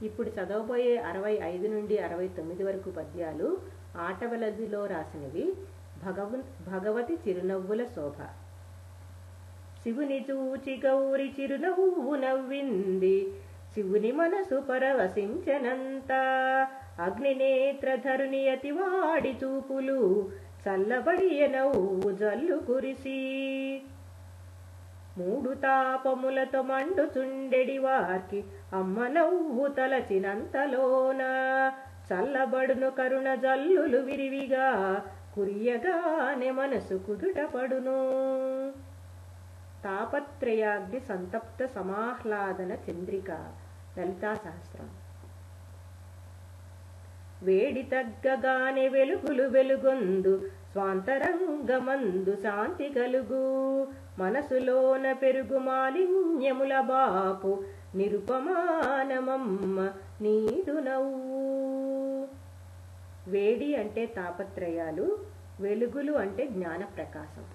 ఇప్పుడు చదవబోయే 65 నుండి 69 వరకు పద్యాలు ఆటవలదిలో రాసినవి. భగవతి చిరునవ్వుల శోభ. శివుని చూచి గౌరి చిరునవ్వు నవ్వింది, శివుని మనసు పరవశించనంత. అగ్నినేత్రధరుని అతివాడి చూపులు, చల్లబడియ నవ్వు జల్లు కురిసి. మూడు తాపములతో మండుచుండెడి వారికి అమ్మ నవ్వు తలచినంతలోన. చల్లబడును కరుణ జల్లులు విరివిగా, కురియగానే మనసు కుదుటపడును. తాపత్రయాగ్ని సంతప్త సమాహ్లాదన చంద్రిక. లలితా సహస్రం. వేడి తగ్గగానే వెలుగులు వెలుగొందు, స్వాంతరంగమందు శాంతి కలుగు. మనసులోన పెరుగు మాలిన్యముల బాపు, నిరుపమానమమ్మ నీదు నవ్వు. వేడి అంటే తాపత్రయాలు, వెలుగులు అంటే జ్ఞాన ప్రకాశం.